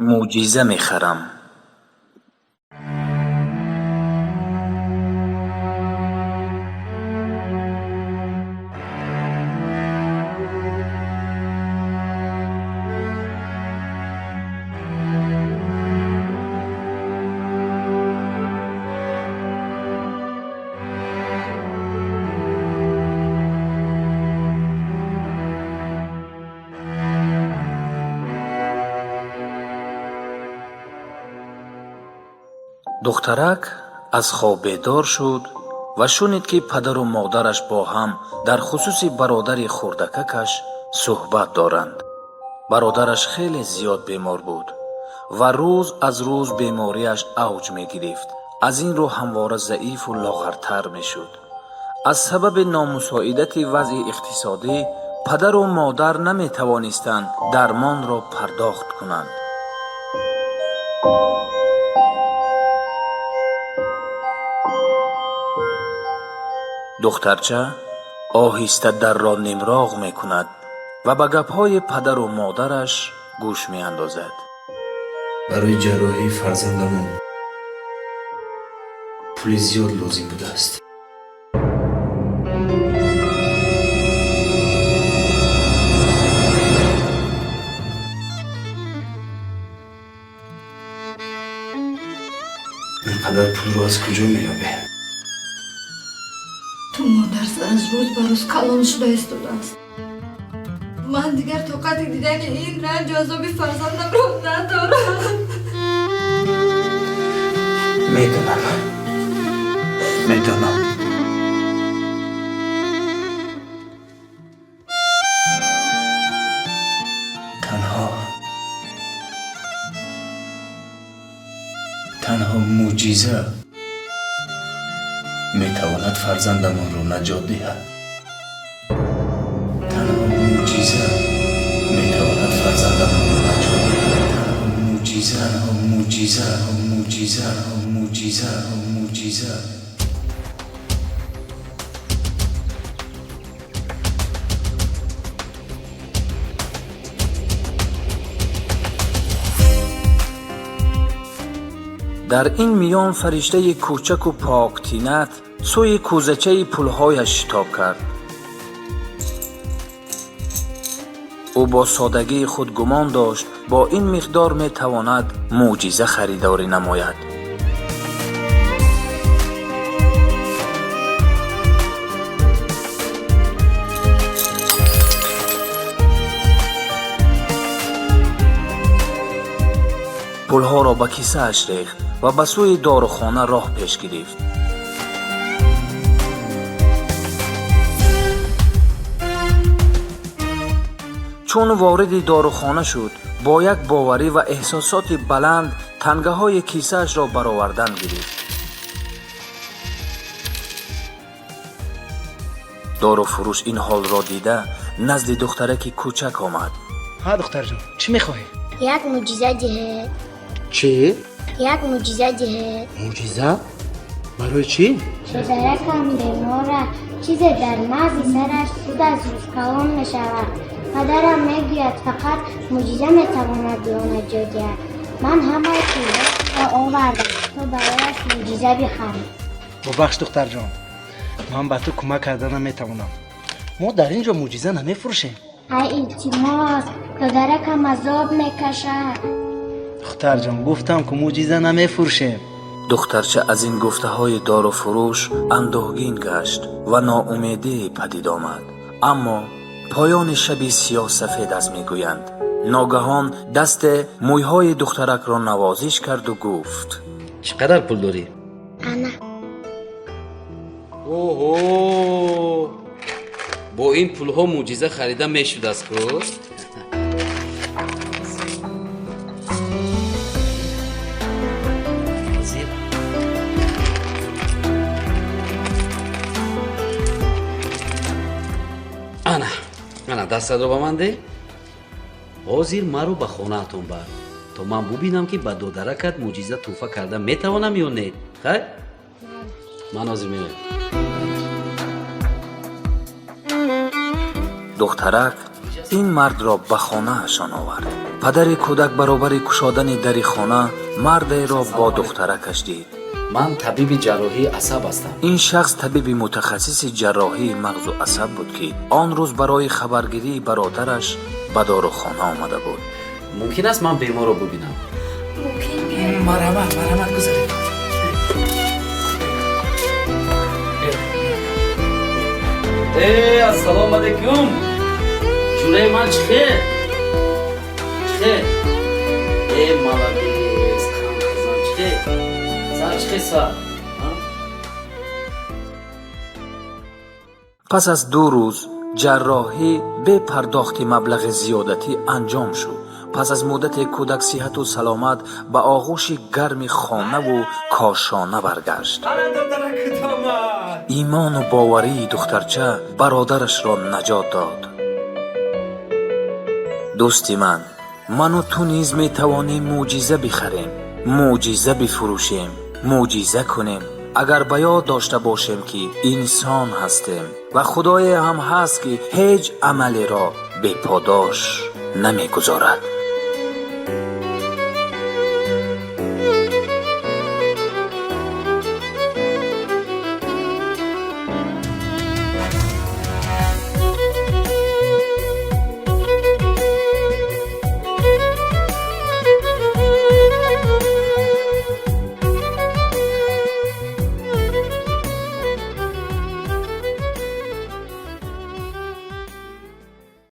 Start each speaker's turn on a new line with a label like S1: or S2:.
S1: معجزه میخرم. دخترک از خواب بیدار شد و شنید که پدر و مادرش با هم در خصوص برادر خردککش صحبت دارند. برادرش خیلی زیاد بیمار بود و روز از روز بیماریش اوج می گرفت. از این رو همواره ضعیف و لاغرتر می شد. از سبب نامساعدت وضع اقتصادی پدر و مادر نمی توانستند درمان را پرداخت کنند. دخترچه آهسته در را نمراغ می کند و به گپ‌های پدر و مادرش گوش می اندازد.
S2: برای جراحی فرزندمون پول زیاد لازم بوده است. اینقدر پول رو از کجا می‌یابی؟
S3: تو مادر از روز به روز کلان شده است. من دیگر طاقت دیدن این رنج و عذاب فرزندم رو ندارم.
S2: میدونم. تنها معجزه میتواند فرزندمان رو نجات دهد. تنها معجزه میتواند فرزندمان رو نجات دهد. تنها معجزه.
S1: در این میان فرشته کوچک و پاکتینت سوی کوزچه پولهایش شتاب کرد. او با سادگی خود گمان داشت با این مقدار می تواند معجزه خریداری نماید. پولها را به کیسه اش ریخت و به سوی داروخانه راه پیش گرفت. چون وارد داروخانه شد با یک باوری و احساسات بلند تنگه های کیسه اش را برآوردن گرفت. داروفروش این حال را دیده نزد دخترک کوچک آمد.
S4: ها دختر جان چی میخوای؟
S5: یک معجزه جهت.
S4: چی؟
S5: یک معجزه جهت.
S4: معجزه؟ برای چی؟
S5: پدرکم بیماره، چیز در مغز سرش زود از روز کلان میشود. پدرم میگوید فقط معجزه میتواند او نجات دهد. من همه پول را آوردم تو برایش معجزه بخری.
S4: ببخش دختر جان، من به تو کمک کردن نمیتوانم. ما در اینجا معجزه نمیفروشیم.
S5: ای التماس، پدرکم عذاب میکشد.
S4: دختر جان گفتم که معجزه نمیفروشیم.
S1: دخترچه از این گفته های داروفروش اندوهگین گشت و ناامیدی پدید آمد. اما پایان شبی سیاه سفید از میگویند. ناگهان دست مویهای دخترک را نوازش کرد و گفت:
S6: چقدر پول داری؟
S5: انا
S6: اوه، با این پول ها معجزه خریده میشود است که انا دست رو به من ده. حاضر مرو به خانه اتون بر تا من ببینم که به دودرکت معجزه توفه کرده میتوانم یا نه. خیر من حاضر میرم.
S1: دخترک این مرد را به خانه‌اشان آورد. پدر کودک برابر کشادن در خانه مرد را با دخترکش دید.
S6: من طبیب جراحی عصب هستم.
S1: این شخص طبیب متخصص جراحی مغز و عصب بود که آن روز برای خبرگیری برادرش به داروخانه آمده بود.
S6: ممکن است من بیمار رو ببینم؟
S2: مرحمت گذارید.
S6: assalomu alaykum. Jurey man chiqir. Молодец, qizim chiqir. San chiqirsan.
S1: پس از 2 روز جراحی به پرداخت مبلغ زیادتی انجام شد. پس از مدت کودک صحت و سلامت به آغوش گرم خانه و کاشانه برگشت. ایمان و باوری دخترچه برادرش را نجات داد. دوستی من و تو نیز می توانیم معجزه بخریم، معجزه بفروشیم، معجزه کنیم. اگر به یاد داشته باشیم که انسان هستیم و خدای هم هست که هیچ عملی را بی پاداش نمی گذارد.